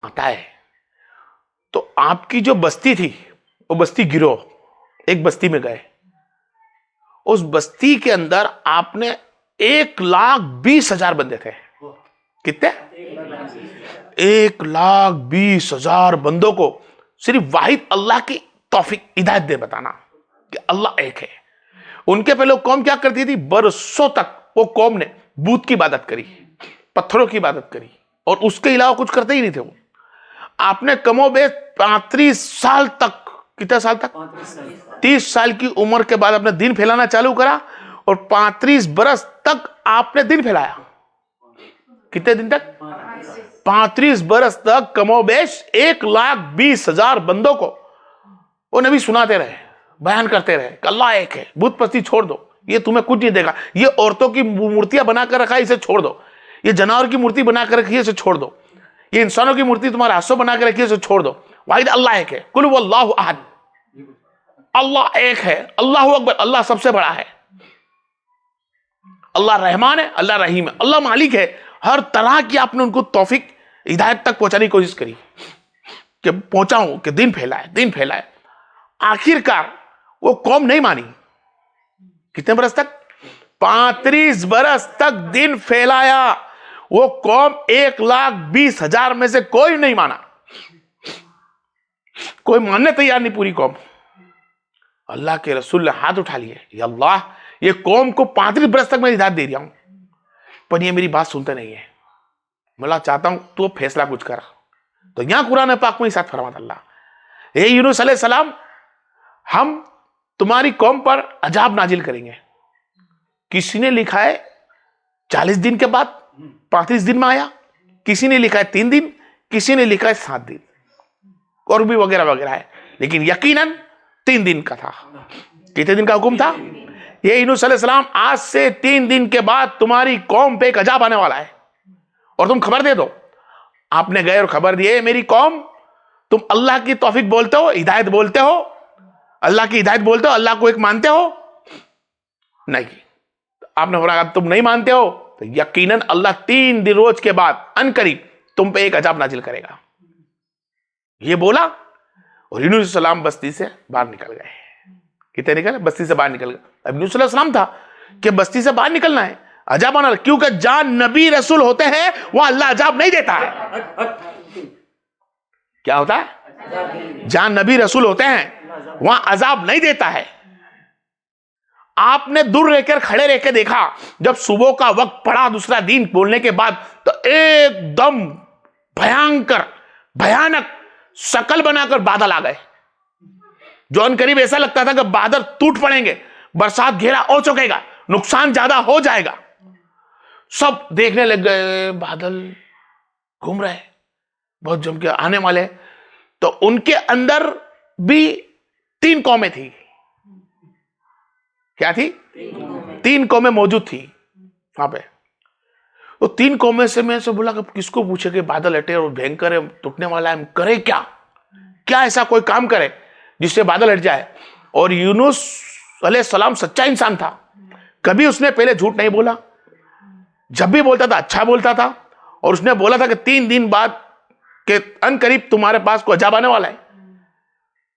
आता है तो आपकी जो बस्ती थी वो बस्ती गिरो, एक बस्ती में गए, उस बस्ती के अंदर आपने 1,20,000 बंदे थे। कितने? 1,20,000 बंदों को सिर्फ वाहिद अल्लाह की तौफीक हिदायत दे बताना कि अल्लाह एक है। उनके पहले कौम क्या करती थी? बरसों तक वो कौम ने बूत की इबादत करी, पत्थरों की इबादत करी और उसके अलावा कुछ करते ही नहीं थे वो। आपने कमोबेश 35 साल तक, कितने साल तक? 30 साल की उम्र के बाद अपने दिन फैलाना चालू करा और 35 बरस तक आपने दिन फैलाया। कितने दिन तक? 35 बरस तक कमोबेश 1,20,000 बंदों को वो नबी सुनाते रहे, बयान करते रहे कि अल्लाह एक है, बुत परस्ती छोड़ दो, ये तुम्हें कुछ नहीं देगा, ये औरतों की मूर्तियां बनाकर रखा है इसे छोड़ दो, ये जानवर की मूर्ति बनाकर रखी है इसे छोड़ दो, ये इंसानों की मूर्ति तुम्हारे हाथों बनाकर रखी है इसे छोड़ दो, वाहिद अल्लाह एक है, कुल वल्लाहु अहद, अल्लाह एक है, अल्लाहु अकबर, अल्लाह सबसे बड़ा है, अल्लाह रहमान है, अल्लाह रहीम है, अल्लाह मालिक है। हर तरह की आपने उनको तौफीक हिदायत तक पहुंचाने की कोशिश करी कि पहुंचाऊं कि दिन फैलाए, दिन फैलाए। आखिरकार वो कौम नहीं मानी। कितने बरस तक? 35 बरस तक दिन फैलाया। वो कौम 1,20,000 में से कोई नहीं माना, कोई मानने तैयार नहीं, पूरी कौम। अल्लाह के रसूल ने हाथ उठा लिए, या अल्लाह, ये कौम को 35 बरस तक मैं हिदायत दे रहा हूं पर ये मेरी बात सुनते नहीं है, मैं चाहता हूं तू फैसला कुछ कर। तो यहां कुरान पाक में साथ फरमाता अल्लाह, हे यूनुस अलैहि सलाम, हम तुम्हारी कौम पर अजाब नाजिल करेंगे। किसी ने लिखा है 40 दिन के बाद 35 दिन में आया, किसी ने लिखा है 3 दिन, किसी ने लिखा है 7 दिन और भी वगैरह वगैरह है, लेकिन यकीनन 3 दिन का था। कितने दिन का हुक्म था? ये यूनुस अलैहि सलाम, आज से 3 दिन के बाद तुम्हारी कौम पे एक अजाब आने वाला है और तुम खबर दे दो। आपने गए और खबर दिए, मेरी कौम, तुम अल्लाह की तौफीक बोलते हो, हिदायत बोलते हो, अल्लाह की हिदायत बोलते हो, अल्लाह को एक मानते हो? नहीं। आपने फरमाया तुम नहीं मानते हो तो यकीनन अल्लाह 3 दिन रोज के बाद अनकरीब तुम पे एक अजाब नाजिल करेगा। ये बोला और यूनुस सलाम बस्ती से बाहर निकल गए। कितने निकले? बस्ती से बाहर निकल गए। अब यूनुस सलाम था कि बस्ती से बाहर निकलना है, अजाब आना, क्योंकि जहां नबी रसूल होते हैं वहां अल्लाह अजाब नहीं देता है। क्या होता है? जहां नबी रसूल होते हैं वहां अजाब नहीं देता है। आपने दूर रहकर खड़े रहकर देखा, जब सुबह का वक्त पड़ा दूसरा दिन बोलने के बाद, तो एकदम भयंकर भयानक शकल बनाकर बादल आ गए। जो करीब ऐसा लगता था कि बादल टूट पड़ेंगे, बरसात घेरा हो चुकेगा, नुकसान ज्यादा हो जाएगा। सब देखने लग गए, बादल घूम रहे, बहुत जम के आने वाले। तो उनके अंदर भी 3 कौमें थी। क्या थी? 3 कौमें मौजूद थी वहां पे। तो 3 कौमें से मैं से बोला कि किसको पूछे कि बादल हटे और भयंकर है, टूटने वाला है, करे क्या? क्या ऐसा कोई काम करे जिससे बादल हट जाए? और यूनुस अलैहिस्सलाम सच्चा इंसान था, कभी उसने पहले झूठ नहीं बोला, जब भी बोलता था अच्छा बोलता था। और उसने बोला था कि 3 दिन बाद के अनकरीब तुम्हारे पास कोई अजाब आने वाला है।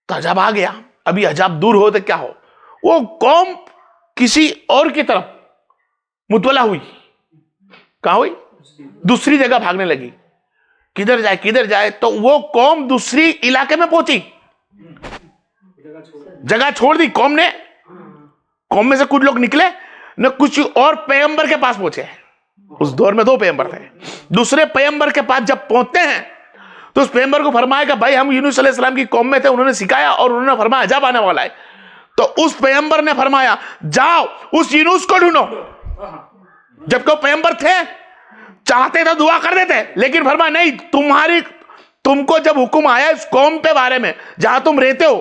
तो अजाब आ गया। अभी अजाब दूर हो तो क्या हो, वो कौम किसी और की तरफ मुतवला हुई। कहां हुई? दूसरी जगह भागने लगी। किधर जाए किधर जाए? तो वो कौम दूसरी इलाके में पहुंची, जगह छोड़ दी कौम ने। कौम में से कुछ लोग निकले न, कुछ और पैगंबर के पास पहुंचे। उस दौर में 2 पैगंबर थे। दूसरे पैगंबर के पास जब पहुंचते हैं तो उस पैगंबर को फरमाया कि भाई हम यूनुस अलैहि सलाम की कौम में थे, उन्होंने सिखाया और उन्होंने फरमाया अजाब आने वाला है। तो उस पैगंबर ने फरमाया जाओ उस यूनुस को ढूंढो। जबकि वो पैगंबर थे, चाहते तो दुआ कर देते, लेकिन फरमाया नहीं, तुमको जब हुक्म आया इस कौम पे बारे में जहां तुम रहते हो,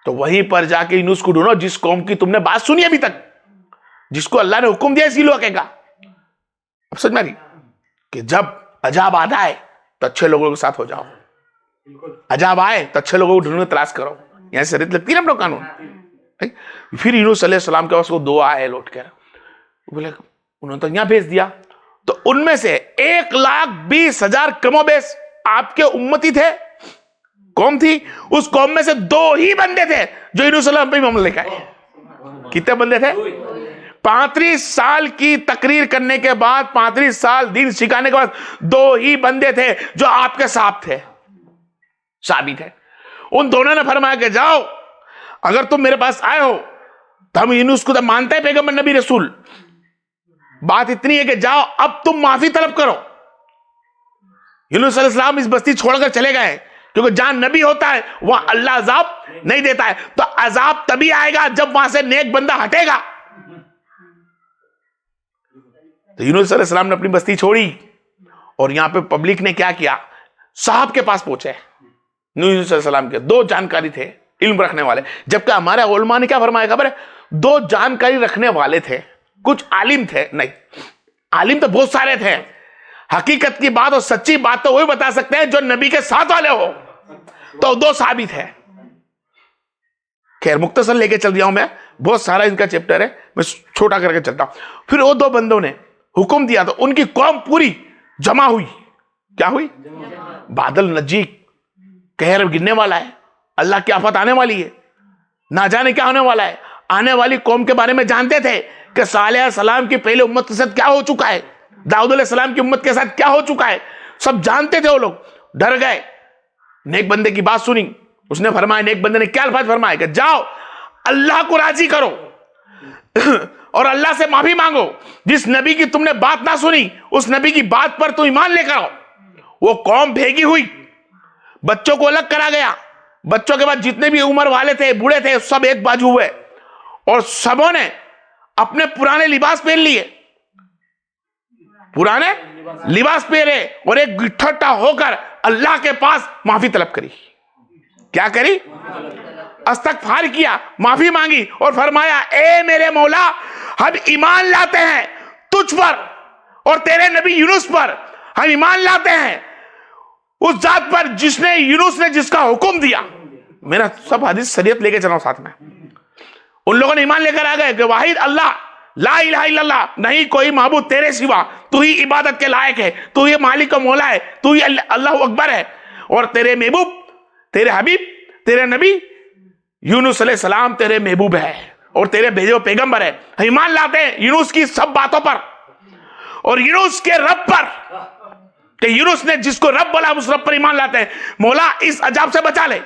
तो वहीं पर जाके यूनुस को ढूंढो जिस कौम की तुमने बात सुनी अभी तक, जिसको अल्लाह ने हुक्म दिया इसी इलाके का। अब समझ में आ रही कि जब अजाब आता है तो अच्छे लोगों के साथ हो जाओ, अजाब आए तो अच्छे लोगों को ढूंढने तलाश करो। यहां से शरीयत लगती है ना कानून। फिर यूनुस अलैहि सलाम के पास वो 2 आए लौट कर, बोले उन्होंने तो यहां भेज दिया, तो उनमें से 1,20,000 कमोबेश आपके उम्मती थे, कौम थी। उस कौम में से 2 ही बंदे थे जो यूनुस पे मोहम्मद लेकर आए। कितने बंदे थे? 35 साल की तकरीर करने के बाद, 35 साल दीन सिखाने के बाद 2 ही बंदे थे जो आपके साथ थे, साबित है। उन दोनों ने फरमाया कि जाओ, अगर तुम मेरे पास आए हो तो हम यूनुस को तो मानते हैं पैगंबर नबी रसूल, बात इतनी है कि जाओ अब तुम माफी तलब करो। यूनुस अलैहिस्सलाम इस बस्ती छोड़कर चले गए, क्योंकि जहां नबी होता है वहां अल्लाह अजाब नहीं देता है। तो अजाब तभी आएगा जब वहां से नेक बंदा हटेगा। तो यूनुस अलैहिस्सलाम ने अपनी बस्ती छोड़ी और यहां पे पब्लिक ने क्या किया, साहब के पास पहुंचे। यूनुस अलैहिस्सलाम के 2 जानकारी थे, इल्म रखने वाले, जबकि हमारे उलमा ने क्या फरमाया खबर है, 2 जानकारी रखने वाले थे, कुछ आलिम थे नहीं। आलिम तो बहुत सारे थे, हकीकत की बात और सच्ची बात तो वही बता सकते हैं जो नबी के साथ वाले हो। तो 2 साबित है। खैर मुख्तसर लेके चल दिया हूं मैं, बहुत सारा इनका चैप्टर है, मैं छोटा करके चलता हूं। फिर वो 2 बंदों ने हुक्म दिया तो उनकी कौम पूरी जमा हुई। क्या हुई? बादल नजीक, कहर गिरने वाला है, अल्लाह की आफत आने वाली है, ना जाने क्या होने वाला है। आने वाली कौम के बारे में जानते थे कि सालेह सलाम की पहले उम्मत के साथ क्या हो चुका है, दाऊद अलैहिस्सलाम की उम्मत के साथ क्या हो चुका है, सब जानते थे। वो लोग डर गए। नेक बंदे की बात सुनी, उसने फरमाया, नेक बंदे ने क्या अल्फाज फरमाया कि जाओ अल्लाह को राजी करो और अल्लाह से माफी मांगो। जिस नबी की तुमने बात ना सुनी उस नबी की बात पर तुम ईमान लेकर आओ। वो कौम भेगी हुई, बच्चों को अलग करा गया। बच्चों के बाद जितने भी उम्र वाले थे, बूढ़े थे, सब एक बाजू हुए और सबों ने अपने पुराने लिबास पहन लिए, पुराने लिबास पहने और एक इकट्ठा होकर अल्लाह के पास माफी तलब करी। क्या करी? इस्तगफार किया, माफी मांगी और फरमाया, ए मेरे मौला, हम ईमान लाते हैं तुझ पर और तेरे नबी यूनुस पर। हम ईमान लाते हैं उस जात पर जिसने, यूनुस ने जिसका हुक्म दिया। मेरा सब हदीस शरीयत लेके चला साथ में। उन लोगों ने ईमान लेकर आ गए कि वाहिद अल्लाह, ला इलाहा इल्लल्लाह, नहीं कोई माबूद तेरे सिवा, तू ही इबादत के लायक है, तू ही मालिक का मौला है, तू ही अल्लाह अकबर है। और तेरे महबूब, तेरे हबीब, तेरे नबी यूनुस अलैहिस्सलाम तेरे महबूब है और तेरे भेजे हुए पैगंबर है। हम ईमान लाते हैं यूनुस की सब बातों पर और यूनुस के रब पर, कि यूनुस ने जिसको रब बोला उस रब पर ईमान लाते हैं। मौला इस अजाब से बचा ले।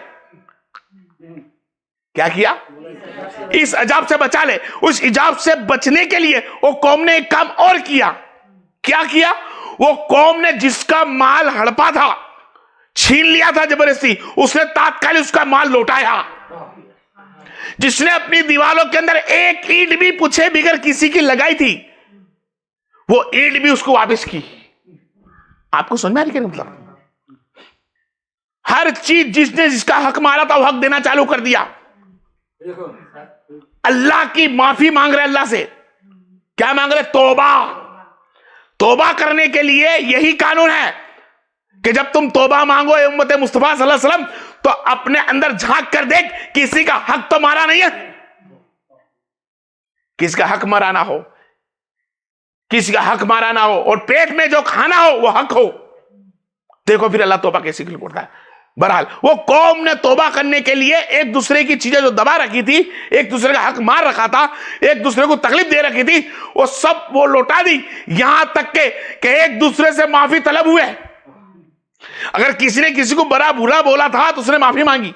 क्या किया? इस अजाब से बचा ले। उस इजाब से बचने के लिए वो कौम ने एक काम और किया। क्या किया? वो कौम ने जिसका माल हड़पा था, छीन लिया था जबरदस्ती, उसने तात्कालिक उसका माल लौटाया। जिसने अपनी दीवारों के अंदर एक ईंट भी पूछे बिगर किसी की लगाई थी, वो ईंट भी उसको वापस की। आपको समझ में आ रही है? मतलब हर चीज जिसने जिसका हक मारा था वो हक देना चालू कर दिया। अल्लाह की माफी मांग रहे, अल्लाह से क्या मांग रहे? तौबा। तौबा करने के लिए यही कानून है कि जब तुम तौबा मांगो उम्मत मुस्तफा सल्लल्लाहु अलैहि वसल्लम, तो अपने अंदर झांक कर देख, किसी का हक तो मारा नहीं है। किसी का हक मारा ना हो, किसी का हक मारा ना हो और पेट में जो खाना हो वो हक हो। देखो फिर अल्लाह तौबा कैसे कबूल करता है। बहरहाल वो कौम ने तौबा करने के लिए एक दूसरे की चीजें जो दबा रखी थी, एक दूसरे का हक मार रखा था, एक दूसरे को तकलीफ दे रखी थी, वो सब वो लौटा दी। यहां तक के एक दूसरे से माफी तलब हुए। अगर किसी ने किसी को बड़ा बुरा बोला था तो उसने माफी मांगी।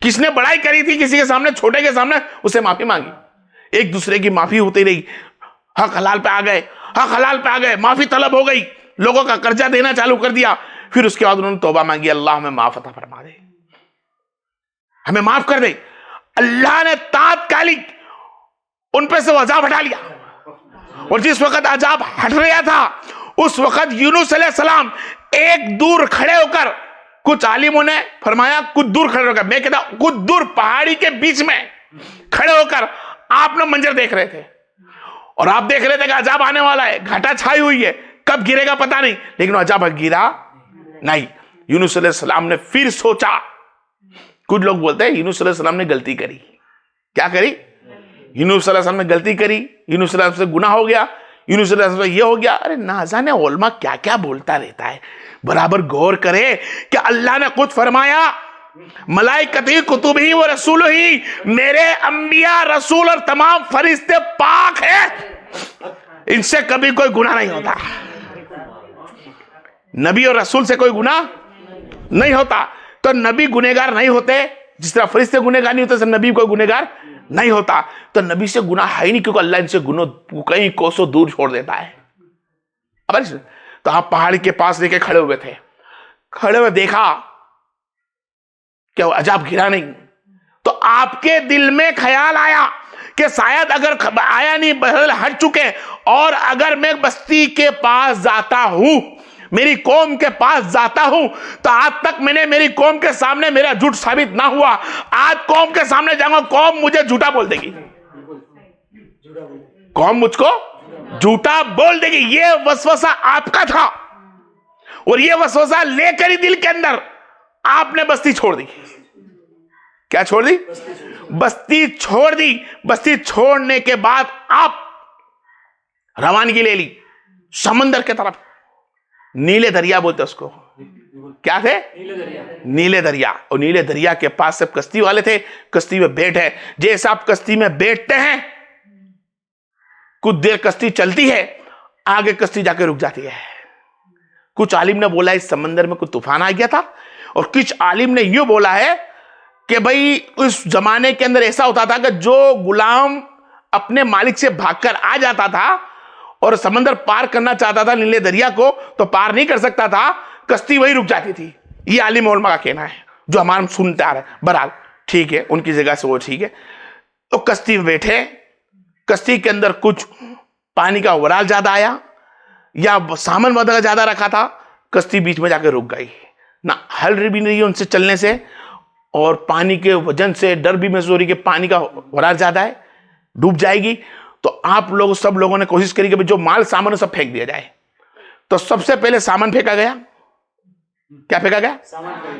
किसी ने बड़ाई करी थी किसी के सामने, छोटे के सामने, उसे माफी मांगी। एक दूसरे की माफी होती रही। हक हलाल पे आ गए, हक हलाल पे आ गए, माफी तलब हो गई, लोगों का कर्जा देना चालू कर दिया। फिर उसके बाद उन्होंने तौबा मांगी, अल्लाह हमें माफ अता फरमा दे, हमें माफ कर दे। अल्लाह ने तात्कालिक उन पे से अजाब हटा लिया। और जिस वक्त अजाब हट रहा था उस वक्त यूनुस अलैहिस्सलाम एक दूर खड़े होकर, कुछ आलिमों ने फरमाया कुछ दूर खड़े होकर, मैं कहता कुछ दूर पहाड़ी के बीच में खड़े होकर आप ना मंजर देख रहे थे और आप देख रहे थे कि अजाब आने वाला है, घटा छाई हुई है, कब गिरेगा पता नहीं, लेकिन अजाब गिरा नहीं। यूनुस अलैहिस्सलाम ने फिर सोचा। कुछ लोग बोलते हैं यूनुस अलैहिस्सलाम ने गलती करी। क्या करी? यूनुस अलैहिस्सलाम ने गलती करी, यूनुस अलैहिस्सलाम से गुनाह हो गया। यूनुस अलैहिस्सलाम ये हो गया। अरे ना जाने उलमा क्या क्या बोलता रहता है, बराबर गौर करे कि अल्लाह ने खुद फरमाया मलाइकती कुतुबी व रसूल ही, मेरे अंबिया रसूल और तमाम फरिश्ते पाक है, इनसे कभी कोई गुनाह नहीं होता। नबी और रसूल से कोई गुनाह नहीं होता। तो नबी गुनहगार नहीं होते, जिस तरह फरिश्ते गुनहगार नहीं होते, नबी कोई गुनहगार नहीं होता। तो नबी से गुनाह है ही नहीं, क्योंकि अल्लाह इनसे गुनाह कहीं कोसों दूर छोड़ देता है। अब तो आप पहाड़ के पास लेके खड़े हुए थे, खड़े हुए देखा क्या अजाब गिरा नहीं, तो आपके दिल में ख्याल आया कि शायद अगर आया नहीं, बदल हट चुके, और अगर मैं बस्ती के पास जाता हूं, मेरी कौम के पास जाता हूं, तो आज तक मैंने मेरी कौम के सामने मेरा झूठ साबित ना हुआ, आज कौम के सामने जाऊंगा, कौम मुझे झूठा बोल देगी, कौम मुझको झूठा बोल देगी। ये वसवसा आपका था, और ये वसवसा लेकर ही दिल के अंदर आपने बस्ती छोड़ दी। क्या छोड़ दी? बस्ती छोड़ दी। बस्ती छोड़ने के बाद आप रवानगी ले ली समंदर के तरफ। नीले दरिया बोलते उसको। क्या थे? नीले दरिया। और नीले दरिया के पास सब कश्ती वाले थे, कश्ती में बैठे। जैसे आप कश्ती में बैठते हैं, कुछ देर कश्ती चलती है, आगे कश्ती जाके रुक जाती है। कुछ आलिम ने बोला इस समंदर में कुछ तूफान आ गया था, और कुछ आलिम ने यूं बोला है कि भाई उस जमाने के अंदर ऐसा होता था कि जो गुलाम अपने मालिक से भागकर आ जाता था और समंदर पार करना चाहता था नीले दरिया को, तो पार नहीं कर सकता था, कश्ती वही रुक जाती थी। ये आलिम उलमा का कहना है, जो हमारे सुनते आ रहे हैं। बहरहाल ठीक है, उनकी जगह से वो ठीक है। तो कश्ती में बैठे, कश्ती के अंदर कुछ पानी का उबराल ज्यादा आया या सामान वगैरह ज्यादा रखा था, कश्ती बीच में जाकर रुक गई। ना हल भी नहीं उनसे चलने से, और पानी के वजन से डर भी महसूस हो रही कि पानी का उबराल ज्यादा है, डूब जाएगी। तो आप लोग सब लोगों ने कोशिश करी कि जो माल सामान सब फेंक दिया जाए। तो सबसे पहले सामान फेंका गया। क्या फेंका गया?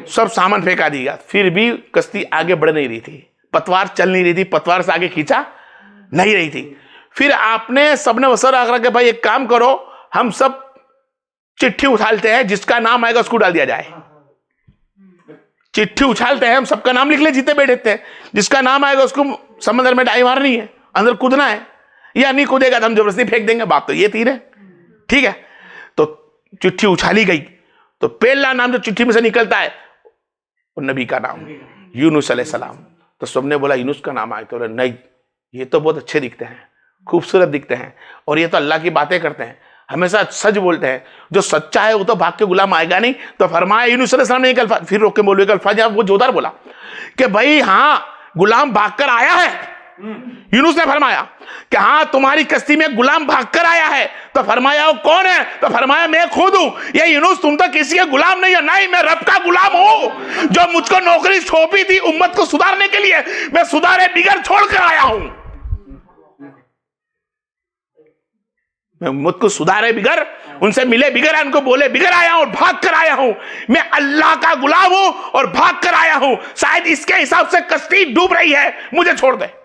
सब सामान फेंका दिया। फिर भी कश्ती आगे बढ़ नहीं रही थी, पतवार चल नहीं रही थी, पतवार से आगे खींचा नहीं रही थी। फिर आपने सबने वसरा करा कि भाई एक काम करो, हम सब चिट्ठी उछालते हैं, जिसका नाम आएगा उसको डाल दिया जाए। चिट्ठी उछालते हैं, हम सबका नाम लिख ले, जीते बैठे थे, जिसका नाम आएगा उसको समंदर में डाई मारनी है, अंदर कूदना है, या नहीं कूदेगा तो हम जबरदस्ती फेंक देंगे। बात तो ये थी ना, ठीक है। तो चिट्ठी उछाली गई, तो पहला नाम जो चिट्ठी में से निकलता है वो नबी का नाम, यूनुस अलैहिस्सलाम। तो सबने बोला यूनुस का नाम आया, तो नहीं, ये तो बहुत अच्छे दिखते हैं, खूबसूरत दिखते हैं, और ये तो अल्लाह की बातें करते हैं, हमेशा सच बोलते हैं, जो सच्चा है वो तो भाग के गुलाम आएगा नहीं। तो फरमाया यूनुस अलैहिस्सलाम ने एक अल्फाज, फिर रोक के बोलो एक अल्फाज, वो जोरदार बोला कि भाई हाँ गुलाम भागकर आया है। यूनुस ने फरमाया कि हाँ तुम्हारी कश्ती में गुलाम भागकर आया है। तो फरमाया वो कौन है? तो फरमाया मैं खुद हूं। ये यूनुस तुम तो किसी के गुलाम नहीं है, नहीं मैं रब का गुलाम हूं, जो मुझको नौकरी सौंपी थी उम्मत को सुधारने के लिए, मैं सुधारे बिगड़ छोड़कर आया हूं। मैं मुझको सुधारे बिगर, उनसे मिले बिगर, उनको बोले बिगर आया हूं और भाग कर आया हूं। मैं अल्लाह का गुलाम हूं और भाग कर आया हूं। शायद इसके हिसाब से कश्ती डूब रही है, मुझे छोड़ दे।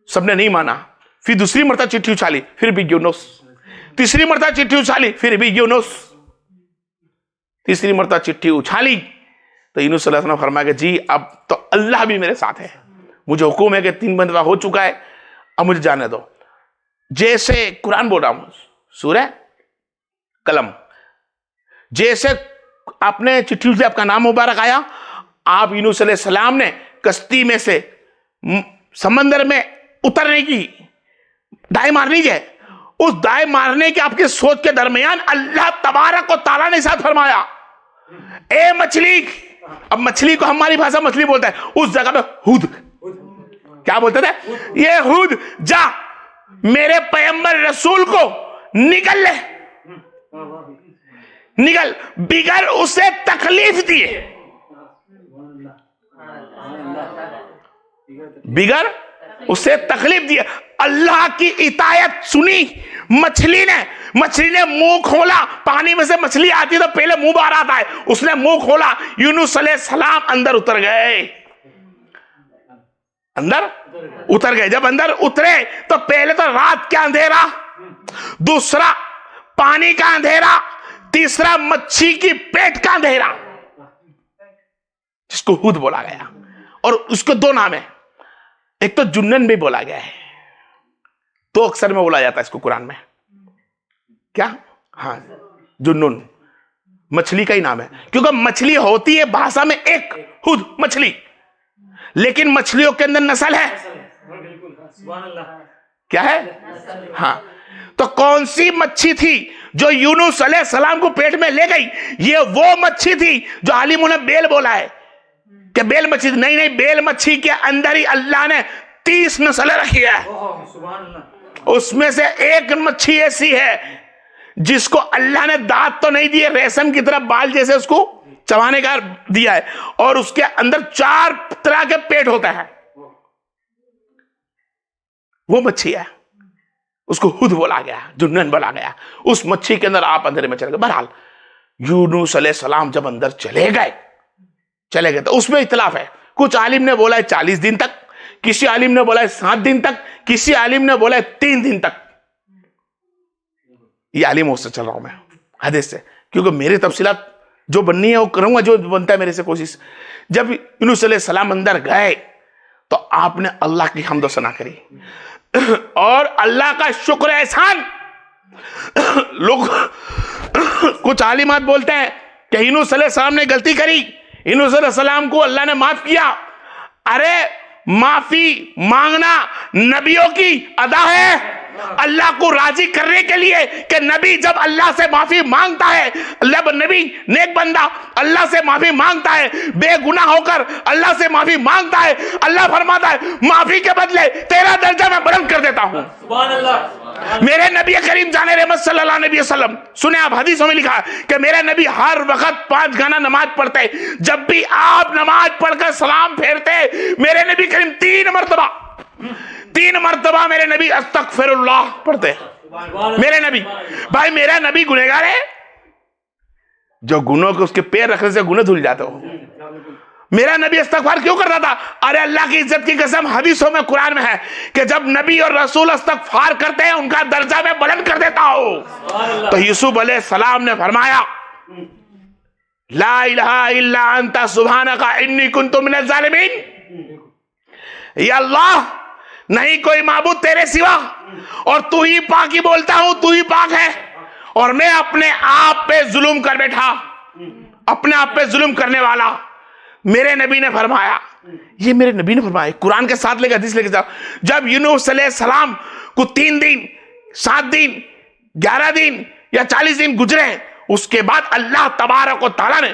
सबने नहीं माना। फिर दूसरी मरतबा चिट्ठी उछाली, फिर भी यूनुस। तीसरी मरतबा चिट्ठी उछाली, फिर भी यूनुस। तीसरी मरतबा चिट्ठी उछाली तो यूनुस सल्लल्लाहु अलैहि वसल्लम फरमाया कि जी अब तो अल्लाह भी मेरे साथ है, मुझे हुक्म है कि 3 मरतबा हो चुका है, अब मुझे जाने दो। जैसे कुरान बोल रहा हूं, सूरह कलम, जैसे आपने चिट्ठी से आपका नाम मुबारक आया, आप यूनुस अलैहिस्सलाम ने कश्ती में से समंदर में उतरने की दाएं मारनी है। उस दाएं मारने के आपके सोच के दरमियान अल्लाह तबारक व तआला ने साथ फरमाया, ए मछली, अब मछली को हमारी भाषा मछली बोलता है, उस जगह पे हुद, क्या बोलते थे? ये हुद, जा मेरे पैगंबर रसूल को निकल ले, निकल, बिगर उसे तकलीफ दिए, बिगर उसे तकलीफ दिए। अल्लाह की इतायत सुनी मछली ने मुंह खोला, पानी में से मछली आती है तो पहले मुंह बाहर आता है, उसने मुंह खोला, यूनुस अलैहिस्सलाम अंदर उतर गए, अंदर उतर गए। जब अंदर उतरे तो पहले तो रात का अंधेरा दूसरा पानी का अंधेरा, तीसरा मच्छी की पेट का अंधेरा, जिसको हुद बोला गया। और उसके दो नाम है, एक तो जुन्नन भी बोला गया है, दो अक्षर में बोला जाता है इसको कुरान में। क्या? हाँ, जुन्नुन मछली का ही नाम है, क्योंकि मछली होती है भाषा में एक, हुद मछली, लेकिन मछलियों के अंदर नस्ल है। क्या है? हाँ, तो कौन सी मच्छी थी जो यूनुस अलैहिस्सलाम को पेट में ले गई? ये वो मच्छी थी जो आलिमों ने बेल बोला है कि बेल मच्छी। नहीं नहीं, बेल मच्छी के अंदर ही अल्लाह ने 30 नस्लें रखी है। उसमें से एक मच्छी ऐसी है जिसको अल्लाह ने दांत तो नहीं दिए, रेशम की तरह बाल जैसे उसको चबाने का दिया है, और उसके अंदर 4 तरह के पेट होता है। वो मच्छी है, उसको हुद बोला गया, जुन्नन बोला गया। उस मच्छी के अंदर आप अंधेरे में चले गए। बहरहाल यूनुस अलैहिस्सलाम जब अंदर चले गए तो उसमें इख्तिलाफ है। कुछ आलिम ने बोला है 40 दिन तक, किसी आलिम ने बोला है 7 दिन तक, किसी आलिम ने बोला है 3 दिन तक। ये आलिमों से चल रहा हूं मैं, हदीस से, क्योंकि मेरी तफसीलात जो बननी है वो करूंगा, जो बनता है मेरे से कोशिश। जब यूनुस अलैहिस्सलाम अंदर गए तो आपने अल्लाह की हम्द व सना करी और अल्लाह का शुक्र एहसान। लोग कुछ आलिमात बोलते हैं कि यूनुस अलैहिस्सलाम ने गलती करी, यूनुस अलैहिस्सलाम को अल्लाह ने माफ किया। अरे माफी मांगना नबियों की अदा है, अल्लाह को राजी करने के लिए कि नबी जब अल्लाह से माफी मांगता है, अल्लाह नबी नेक बंदा अल्लाह से माफी मांगता है, बेगुनाह होकर अल्लाह से माफी मांगता है, अल्लाह फरमाता है माफी के बदले तेरा दर्जा मैं बुलंद कर देता हूं। सुभान अल्लाह। मेरे नबी करीम जाने रहमत सल्लल्लाहु अलैहि वसल्लम, सुने आप, हदीसों में लिखा है कि मेरे नबी हर वक्त 5 गाना नमाज पढ़ते। जब भी आप नमाज पढ़कर सलाम फेरते, मेरे नबी करीम 3 मर्तबा मेरे नबी अस्तगफिरुल्लाह पढ़ते। मेरे नबी, भाई मेरा नबी गुनहगार है, जो गुनों के उसके पैर रखने से गुनाह धुल जाते हो। मेरा नबी इस्तगफार क्यों करता था? अरे अल्लाह की इज्जत की कसम, हदीसों में कुरान में है कि जब नबी और रसूल इस्तगफार करते हैं उनका दर्जा मैं बुलंद कर देता हूं। तो यूसुफ अलैहिस्सलाम ने फरमाया ला इलाहा इल्ला अंता सुब्हानका इन्नी कुन्तु मिनज़ ज़ालिमीन। या अल्लाह, नहीं कोई माबूद तेरे सिवा, और तू ही पाक ही बोलता हूं, तू ही पाक है, और मैं अपने आप पे जुल्म कर बैठा, अपने आप पे जुल्म करने वाला। मेरे नबी ने फरमाया, ये मेरे नबी ने फरमाया, कुरान के साथ लेकर हदीस लेके जाओ। जब यूनुस अलैहिस्सलाम को 3 दिन 7 दिन 11 दिन या 40 दिन गुजरे, उसके बाद अल्लाह तबारक व तआला ने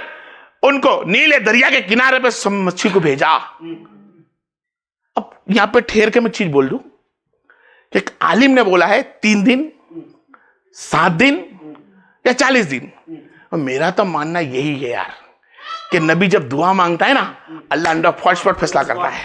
उनको नीले दरिया के किनारे पे मच्छी को भेजा। अब यहां पे ठहर के मैं चीज बोल दूं, एक आलिम ने बोला है 3 दिन 7 दिन या 40 दिन। और मेरा तो मानना यही है यार कि नबी जब दुआ मांगता है ना, अल्लाह अंदर फट फैसला करता है।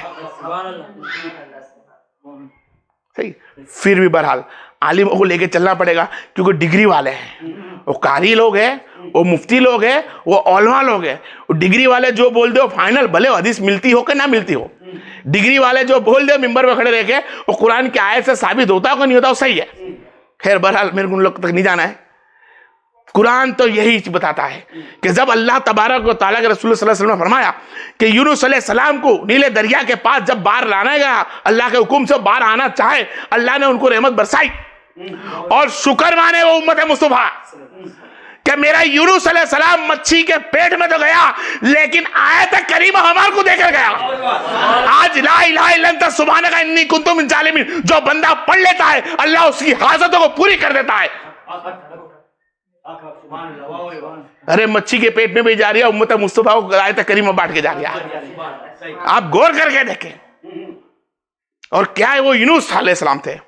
सही। फिर भी बहरहाल आलिमों को लेके चलना पड़ेगा, क्योंकि डिग्री वाले हैं, वो कारी लोग हैं, वो मुफ्ती लोग हैं, वो औलमा लोग हैं। वो डिग्री वाले जो बोल दे वो फाइनल, भले हदीस मिलती हो कि ना मिलती हो, डिग्री वाले जो बोल दे मिंबर पे खड़े रह के वो कुरान की आयत से साबित होता हो कि नहीं होता, वो सही है। खैर बहरहाल मेरे को उन लोग तक नहीं जाना है। कुरान तो यही बताता है कि जब अल्लाह तबारक व तआला के रसूल सल्लल्लाहु अलैहि वसल्लम ने फरमाया कि यूनुस अलैहिस्सलाम को नीले दरिया के पास जब बाहर लाना गया, अल्लाह के हुक्म से बाहर आना चाहे, अल्लाह ने उनको रहमत बरसाई। और शुक्र माने वो उम्मत मुस्तफा कि मेरा यूनुस अलैहिस्सलाम मच्छी के पेट में तो गया, लेकिन आयत करीमा हमारे को देकर गया। आज ला इलाहा इल्ला अंता सुब्हानका इन्नी कुन्तु मिनज़ ज़ालिमीन जो बंदा पढ़ लेता है, अल्लाह उसकी हाजतों को पूरी कर देता है। अरे मच्छी के पेट में भी जा रही है उम्मत मुस्तफा को आयत करीमा बांट के जा रही है। आप गौर करके देखें। और क्या है, वो यूनुस अलैहिस्सलाम थे।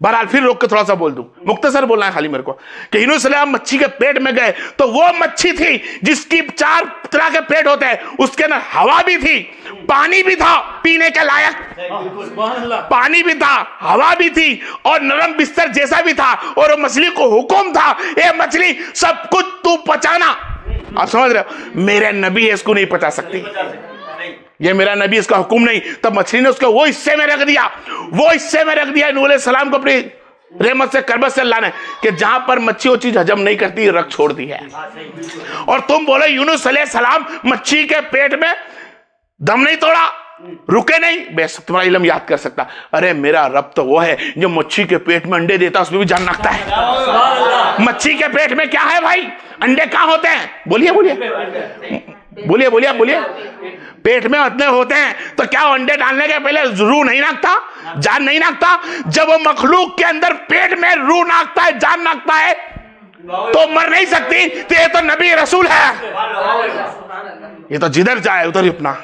बहरहाल फिर रोक के थोड़ा सा बोल दूं, मुख्तसर बोलना है खाली मेरे को, कि यूनुस अलैहिस्सलाम मच्छी के पेट में गए तो वो मच्छी थी जिसकी 4 तरह के पेट होते हैं, उसके अंदर हवा भी थी, पानी भी था पीने के लायक, पानी भी था, हवा भी थी, और नरम बिस्तर जैसा भी था। और वो मछली को हुक्म था, ये मछली सब कुछ तू पचाना। आप समझ रहे हो, मेरे नबी है इसको नहीं पचा सकती, ये मेरा नबी इसका हुक्म नहीं। तब मछली ने उसको वो हिस्से में रख दिया, वो हिस्से में रख दिया नूह अलैहिस्सलाम को अपनी रहमत से करबत से अल्लाह ने, कि जहां पर मच्छी वो चीज हजम नहीं करती रख छोड़ती है। और तुम बोले यूनुस अलैहिस्सलाम मच्छी के पेट में दम नहीं तोड़ा, रुके नहीं, बेस तुम्हारा इल्म याद कर सकता। अरे मेरा रब तो वो है जो मच्छी के पेट में अंडे देता, उसमें भी जान रखता है। मच्छी के पेट में क्या है भाई? अंडे कहां होते हैं? बोलिए बोलिए बोलिए बोलिए बोलिए। पेट में इतने होते हैं तो क्या अंडे डालने के पहले रूह नहीं नाकता, जान नहीं नाकता? जब वो मखलूक के अंदर पेट में रूह नाकता है, जान नाकता है, तो मर नहीं सकती। तो ये तो नबी रसूल है, ये तो जिधर जाए उधर ही अपना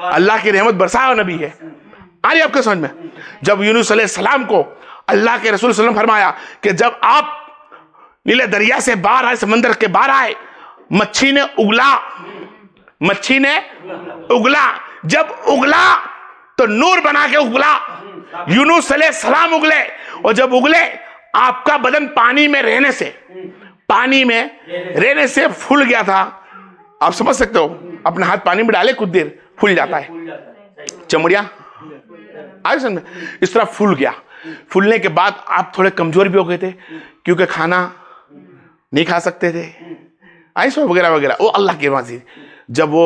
अल्लाह की रहमत बरसाओ नबी है। आ रही आपके समझ में? जब यूनुस अलैहिस्सलाम को अल्लाह के रसूल सल्लल्लाहु अलैहि वसल्लम फरमाया कि जब आप नीले दरिया से बाहर आए, समंदर के बाहर आए, मच्छी ने उगला, मच्छी ने उगला, जब उगला तो नूर बना के उगला, यूनुस अलैहिस्सलाम उगले, और जब उगले आपका बदन पानी में रहने से, पानी में रहने से फूल गया था। आप समझ सकते हो, अपना हाथ पानी में डाले कुछ देर फूल जाता है, चमड़िया आगे समझ में, इस तरह फूल गया। फूलने के बाद आप थोड़े कमजोर भी हो गए थे क्योंकि खाना नहीं खा सकते थे, ऐसा वगैरह वगैरह। वो अल्लाह की मर्जी। जब वो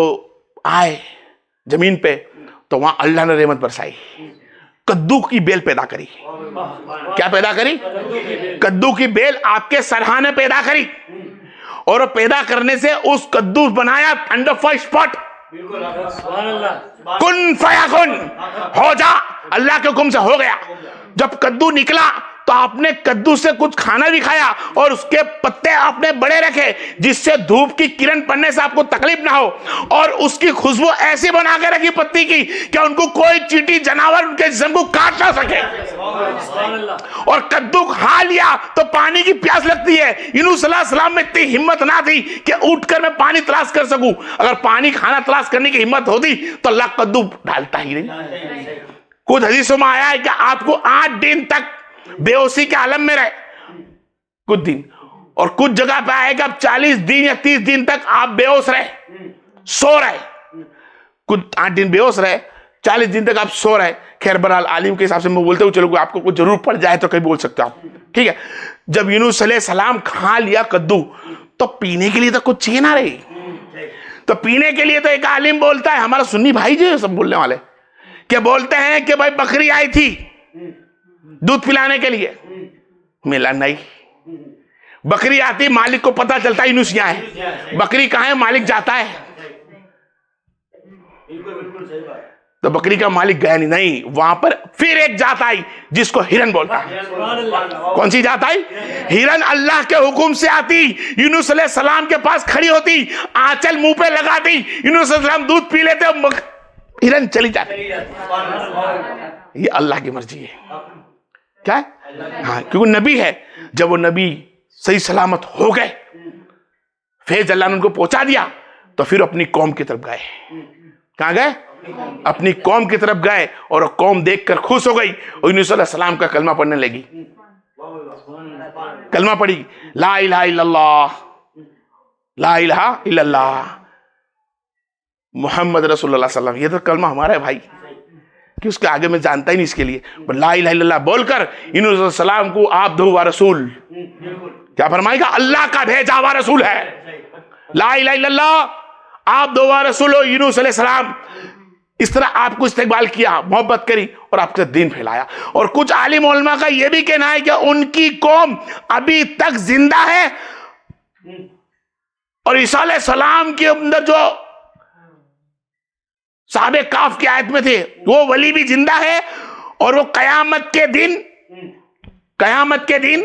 आए जमीन पे तो वहां अल्लाह ने रहमत बरसाई, कद्दू की बेल पैदा करी। क्या पैदा करी? कद्दू की बेल आपके सरहाने पैदा करी, और पैदा करने से उस कद्दू बनाया अंडर फॉर स्पॉट, कुन फयाकुन, हो जा, अल्लाह के हुक्म से हो गया। जब कद्दू निकला तो आपने कद्दू से कुछ खाना भी खाया और उसके पत्ते आपने बड़े रखे जिससे धूप की किरण पड़ने से आपको तकलीफ ना हो, और उसकी खुशबू ऐसी बना के रखी पत्ती की कि उनको कोई चींटी जानवर उनके जिस्म को काट ना सके। और कद्दू खा लिया तो पानी की प्यास लगती है। यूनुस अलैहिस्सलाम में इतनी हिम्मत ना थी कि उठकर मैं पानी तलाश कर सकूं। अगर पानी खाना तलाश करने की हिम्मत होती तो अल्लाह कद्दू डालता ही नहीं। कुछ हदीसों में आया है कि आपको 8 दिन तक बेहोशी के आलम में रहे, कुछ दिन, और कुछ जगह पे आएगा आप 40 दिन या 30 दिन तक आप बेहोश रहे, सो रहे। कुछ 8 दिन बेहोश रहे, 40 दिन तक आप सो रहे। खैर बहरहाल आलिम के हिसाब से मैं बोलते हुए चलो, आपको कुछ जरूर पड़ जाए तो कहीं बोल सकते हो आप, ठीक है। जब यूनुस अलैहिस्सलाम खा लिया कद्दू तो पीने के लिए तो कुछ चाहिए ना रही। तो पीने के लिए तो एक आलिम बोलता है, हमारा सुन्नी भाई जो सब बोलने वाले, क्या बोलते हैं कि भाई बकरी आई थी दूध पिलाने के लिए, मिला नहीं। बकरी आती, मालिक को पता चलता है यूनुस यहाँ है, बकरी कहाँ है, मालिक जाता है, तो बकरी का मालिक गया नहीं। वहां पर फिर एक जात आई जिसको हिरन बोलता है। कौन सी जात आई? हिरन। अल्लाह के हुक्म से आती, यूनुस अलैहिस्सलाम के पास खड़ी होती, आंचल मुंह पे लगाती, यूनुस अलैहिस्सलाम दूध पी लेते, हिरन चली जाती। ये अल्लाह की मर्जी है। क्या है? हाँ, क्योंकि नबी है। जब वो नबी सही सलामत हो गए, फैज अल्लाह ने उनको पहुंचा दिया, तो फिर अपनी कौम की तरफ गए। कहां गए? अपनी कौम की तरफ गए, और कौम देखकर खुश हो गई और यूनुस अलैहिस्सलाम का कलमा पढ़ने लगी। कलमा पढ़ी, ला इलाहा इल्लल्लाह, ला इलाहा इल्लल्लाह मुहम्मद रसूलुल्लाह सल्लल्लाहु अलैहि वसल्लम। ये तो कलमा हमारा है भाई, कि उसके आगे मैं जानता ही नहीं इसके लिए। ला इलाहा इल्लल्लाह बोलकर यूनुस अलैहिस्सलाम को आप दो रसूल, क्या फरमाएगा? अल्लाह का भेजा हुआ रसूल है। ला इलाहा इल्लल्लाह आप दो रसूल हो यूनुस अलैहिस्सलाम। इस तरह आपको इस्तेकबाल किया, मोहब्बत करी और आपके दीन फैलाया। और कुछ आलिम उलमा का यह भी कहना है कि उनकी कौम अभी तक जिंदा है, और ईसा अलैहिस्सलाम के अंदर जो साहबे काफ की आयत में थे वो वली भी जिंदा है, और वो कयामत के दिन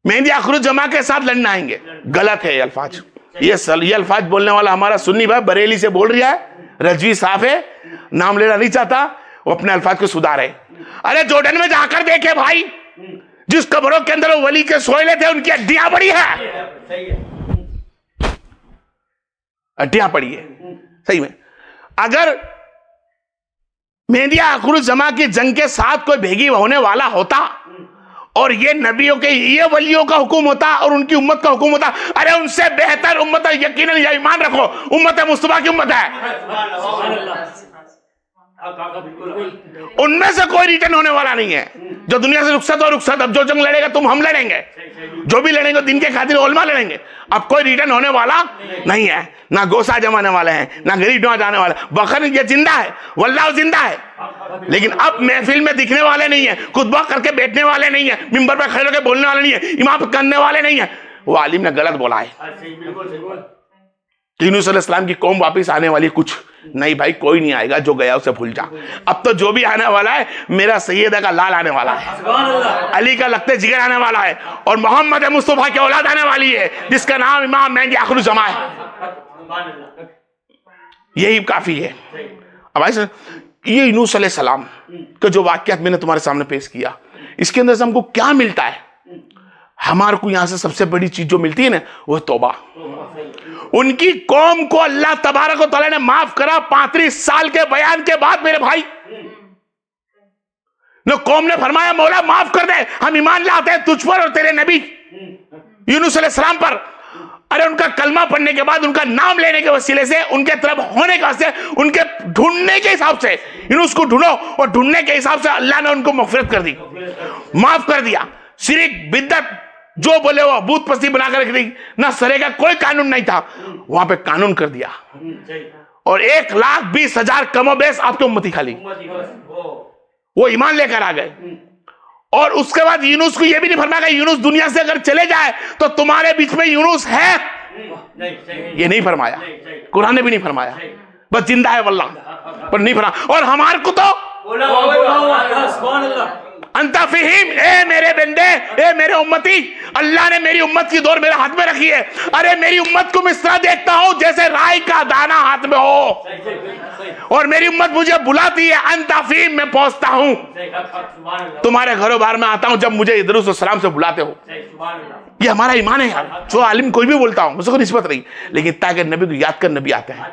मेहदी आखिरुल जमा के साथ लड़ना आएंगे। गलत है ये अल्फाज। ये अल्फाज बोलने वाला हमारा सुन्नी भाई बरेली से बोल रहा है, रजवी साहब है, नाम लेना नहीं चाहता, वो अपने अल्फाज को सुधारे। अरे जॉर्डन में जाकर देखे भाई, जिस कब्रों के अंदर वो वली के सोयले थे उनकी हड्डियां पड़ी है, हड्डियां पड़ी है सही में। अगर मेहदी आखिरुल जमा की जंग के साथ कोई भेगी होने वाला होता और ये नबियों के, ये वलियों का हुक्म होता और उनकी उम्मत का हुक्म होता, अरे उनसे बेहतर उम्मत है, यकीनन ये ईमान रखो, उम्मत मुस्तफा की उम्मत है। उनमें से कोई रिटर्न होने वाला नहीं है। जो दुनिया से रुखसत और रुखसत, अब जो जंग लड़ेगा तुम हम लड़ेंगे, जो भी लड़ेंगे दिन के खातिर ओलमा लड़ेंगे। अब कोई रिटर्न होने वाला नहीं है, ना गोसा जमाने वाले हैं, ना गरीब नवाज आने वाला। बकर ये जिंदा है, वल्लाह जिंदा है, लेकिन अब महफिल में दिखने वाले नहीं है, खुतबा करके बैठने वाले नहीं है, मिंबर पर खड़े होकर बोलने वाले नहीं है, इमाम करने वाले नहीं है। वो आलिम ने गलत बोला है। यूनुस अलैहिस्सलाम की कौम वापिस आने वाली कुछ नहीं भाई, कोई नहीं आएगा, जो गया उसे भूल जा। अब तो जो भी आने वाला है, मेरा सैयदा का लाल आने वाला है, अली का लगते जिगर आने वाला है, और मोहम्मद मुस्तफा की औलाद आने वाली है, जिसका नाम इमाम मेहदी आखिरुज़्ज़मा है। यही काफी है। अब भाई ये यूनुस अलैहिस्सलाम का जो वाक़यात मैंने तुम्हारे सामने पेश किया, इसके अंदर से हमको क्या मिलता है? हमारे को यहां से सबसे बड़ी चीज जो मिलती है ना, वो है तौबा। उनकी कौम को अल्लाह तबारक व तआला ने माफ करा 35 साल के बयान के बाद। मेरे भाई न कौम ने फरमाया मौला माफ कर दे, हम ईमान लाते हैं तुझ पर और तेरे नबी यूनुस अलैहिस्सलाम पर। अरे उनका कलमा पढ़ने के बाद, उनका नाम लेने के वसीले से, उनके तरफ होने के वास्ते, उनके ढूंढने के हिसाब से, यूनुस को ढूंढो और ढूंढने के हिसाब से अल्लाह ने उनको मग़फ़िरत कर दी, माफ कर दिया। शिरक बिद्दत जो बोले वो बूत पस्ती बनाकर रख दी, ना सरे का कोई कानून नहीं था, वहां पे कानून कर दिया। और 1,20,000 कमोबेश आपके उम्मती खाली वो ईमान लेकर आ गए। और उसके बाद यूनुस को यह भी नहीं फरमाया यूनुस दुनिया से अगर चले जाए तो तुम्हारे बीच में यूनुस है, ये नहीं फरमाया, कुरान ने भी नहीं फरमाया, बस जिंदा है वल्लाह, पर नहीं फरमाया। और हमारे को तो अंता फहीम, ए मेरे बंदे, ए मेरे उम्मती, अल्लाह ने मेरी उम्मत की दौर मेरे हाथ में रखी है। अरे मेरी उम्मत को मैं इस तरह देखता हूं जैसे राई का दाना हाथ में हो, और मेरी उम्मत मुझे बुलाती है, अंता फहीम मैं पहुंचता हूं, तुम्हारे घरों बाहर में आता हूं जब मुझे इदरूस सलाम से बुलाते हो। ये हमारा ईमान है यार। जो आलिम कोई भी बोलता हूं उसको निस्बत नहीं, लेकिन ताकि नबी को याद कर नबी आते हैं,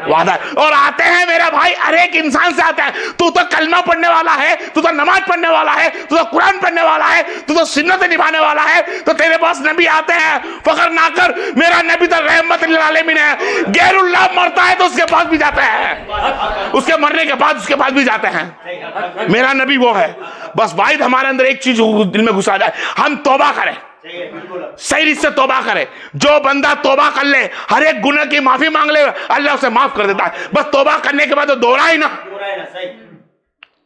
वादा, और आते हैं मेरा भाई, हर एक इंसान से आता है। तू तो कलमा पढ़ने वाला है, तू तो नमाज पढ़ने वाला है, तू तो कुरान पढ़ने वाला है, तू तो सुन्नत निभाने वाला है, तो तेरे पास नबी आते हैं। फख्र ना कर, मेरा नबी तो रहमत लिल आलमीन है। गैरुल्लाह मरता है तो उसके पास भी जाते हैं, उसके मरने के बाद उसके पास भी जाते हैं। मेरा नबी वो है। बस भाई हमारे अंदर एक चीज दिल में घुसा जाए, हम तौबा करें, सही से तौबा करे। जो बंदा तौबा कर ले, हर एक गुनाह की माफी मांग ले, अल्लाह उसे माफ कर देता है। बस तौबा करने के बाद तो दोहरा ही ना,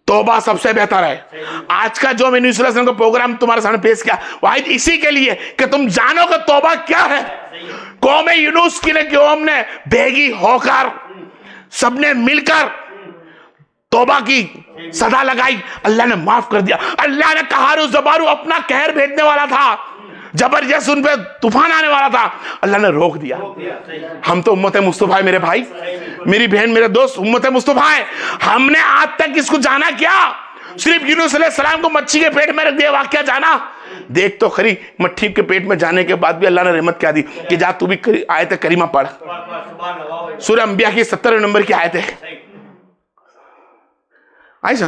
तौबा सबसे बेहतर है। आज का जो मैंने यूनुस का प्रोग्राम तुम्हारे सामने पेश किया, वाहिद इसी के लिए कि तुम जानो कि तौबा क्या है। कौम यूनुस की कौम ने बेगी होकर, सबने मिलकर तौबा की सदा लगाई, अल्लाह ने माफ कर दिया। अल्लाह ने कहारू जबारू अपना कहर भेजने वाला था, जबरदस्त उन पे तूफान आने वाला था, अल्लाह ने रोक दिया। हम तो उम्मत मुस्तफा है मेरे भाई, मेरी बहन, मेरे दोस्त, उम्मत मुस्तफा है। हमने आज तक इसको जाना क्या? सिर्फ यूनुस अलैहिस्सलाम को मच्छी के पेट में रख दिया, वाकया जाना। देख तो खरी, मच्छी के पेट में जाने के बाद भी अल्लाह ने रहमत क्या दी कि जा तू भी आयत करीमा पढ़। सूरह अंबिया की 70 नंबर की आयत है। ऐसा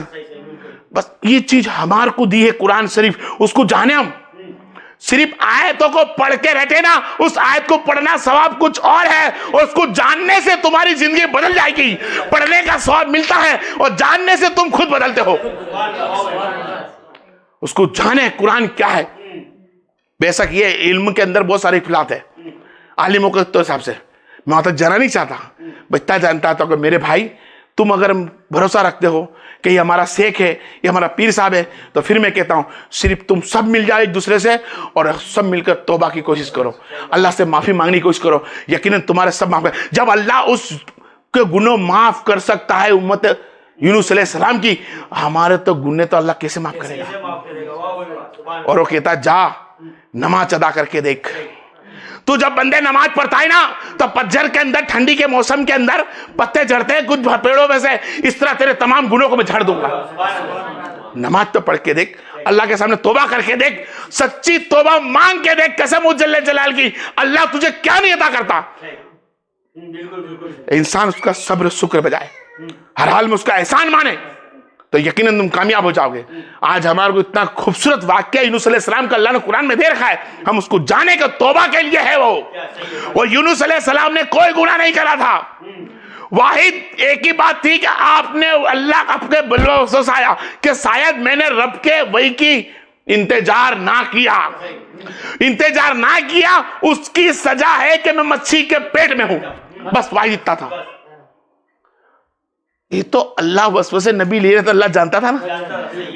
बस ये चीज हमारे को दी है कुरान शरीफ, उसको जाने। हम सिर्फ आयतों को पढ़ के रहते ना, उस आयत को पढ़ना सवाब कुछ और है, और उसको जानने से तुम्हारी जिंदगी बदल जाएगी। पढ़ने का सवाब मिलता है और जानने से तुम खुद बदलते हो। उसको जाने कुरान क्या है। बेशक ये इल्म के अंदर बहुत सारे इख्तिलाफ है आलिमों के तो हिसाब से, मैं वहां तक जाना नहीं चाहता, बच्चा जानता था कि मेरे भाई तुम अगर भरोसा रखते हो कि ये हमारा शेख है, ये हमारा पीर साहब है, तो फिर मैं कहता हूं सिर्फ तुम सब मिल जाओ एक दूसरे से और सब मिलकर तौबा की कोशिश करो, अल्लाह से माफी मांगने की कोशिश करो। यकीनन तुम्हारे सब माफ कर, जब अल्लाह उसके गुनों माफ कर सकता है उम्मत यूनुस अलैहिस्सलाम की, हमारे तो गुने तो अल्लाह कैसे माफ करेगा। और वो कहता जा नमाज अदा करके देख। तू जब बंदे नमाज पढ़ता है ना, तो पतझड़ के अंदर, ठंडी के मौसम के अंदर पत्ते झड़ते हैं कुछ पेड़ों में से, इस तरह तेरे तमाम गुनों को मैं झड़ दूंगा। नमाज तो पढ़ के देख, अल्लाह के सामने तौबा करके देख, सच्ची तौबा मांग के देख, कसम उस जल्ले जलाल की, अल्लाह तुझे क्या नहीं अता करता। इंसान उसका सब्र शुक्र बजाए, हर हाल में उसका एहसान माने, तो यकीनन तुम कामयाब हो जाओगे। आज हमारे को इतना खूबसूरत वाक्य यूनुस अलैहिस्सलाम का अल्लाह ने कुरान में दे रखा है, हम उसको जाने का तौबा के लिए है। वो यूनुस अलैहिस्सलाम ने कोई गुनाह नहीं करा था, वाहिद एक ही बात थी कि आपने अल्लाह आपके बल में अफसोस आया कि शायद मैंने रब के वही की इंतजार ना किया, उसकी सजा है कि मैं मच्छी के पेट में हूं। बस वाहिद इतना था। ये तो अल्लाह वसवसे नबी ले रहे थे, अल्लाह जानता था ना,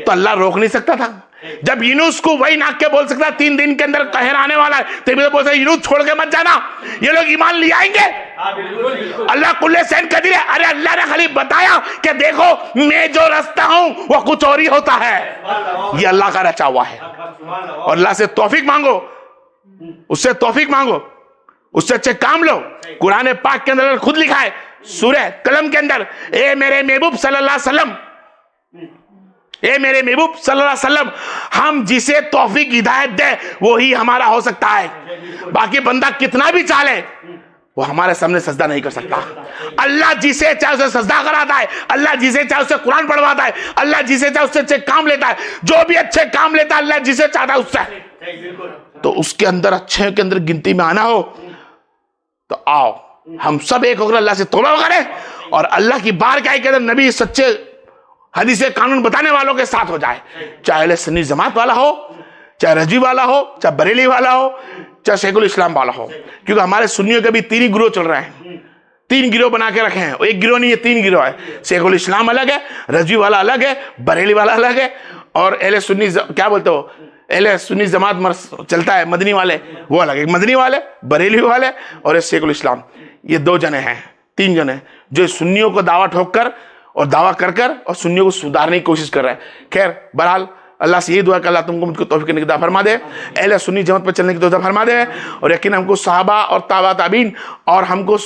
तो अल्लाह रोक नहीं सकता था। जब यूनुस को वही नाक के बोल सकता 3 दिन के अंदर कहर आने वाला है, तभी तो बोल सकता यूनुस छोड़ के मत जाना, ये लोग ईमान ले आएंगे। अल्लाह कुल्ले सैन कदीर है। अरे अल्लाह ने खाली बताया कि देखो मैं जो रास्ता हूं वो कुछ और ही होता है। ये अल्लाह का रचा हुआ है। और अल्लाह से तौफीक मांगो, उससे तौफीक मांगो, उससे अच्छे काम लो। कुरान पाक के अंदर खुद लिखा है सूरह कलम के अंदर, ए मेरे महबूब सल्लल्लाहु अलैहि वसल्लम, ए मेरे महबूब सल्लल्लाहु अलैहि वसल्लम, हम जिसे तौफीक हिदायत दे वो ही हमारा हो सकता है। बाकी बंदा कितना भी चाले वो हमारे सामने सजदा नहीं कर सकता। अल्लाह जिसे चाहे उसे सजदा कराता है, अल्लाह जिसे चाहे उसे कुरान पढ़वाता है, अल्लाह जिसे चाहे उससे अच्छे काम लेता है। जो भी अच्छे काम लेता है अल्लाह जिसे चाहता है उससे। तो उसके अंदर अच्छे के अंदर गिनती में आना हो तो आओ हम सब एक होकर अल्लाह से तौबा करें और अल्लाह की बारगाह के अंदर नबी सच्चे हदीस कानून बताने वालों के साथ हो जाए। चाहे सुन्नी जमात वाला हो, चाहे रजवी वाला हो, चाहे बरेली वाला हो, चाहे शेखुल इस्लाम वाला हो। क्योंकि हमारे सुन्नियों के भी 3 ही गिरोह चल रहे हैं, 3 गिरोह बना के रखे हैं। एक गिरोह नहीं है, 3 गिरोह है। शेखुल इस्लाम अलग है, रजवी वाला अलग है, बरेली वाला अलग है, और अहले सुन्नी क्या बोलते हो, अहले सुन्नी जमात चलता है मदनी वाले, वो अलग है। मदनी वाले, बरेली वाले और शेखुल इस्लाम, ये 2 जने हैं, 3 जने जो सुन्नियों को दावा ठोक कर और दावा कर कर और सुन्नियों को सुधारने की कोशिश कर रहे हैं। खैर बहरहाल अल्लाह से यही दुआ कि अल्लाह तुमको मुझको तौफीक करने की दुआ फरमा दे, अहले सुन्नी जमात पर चलने की दुआ फरमा दे, और यकीन हमको सहाबा और ताबा ताबीन और हमको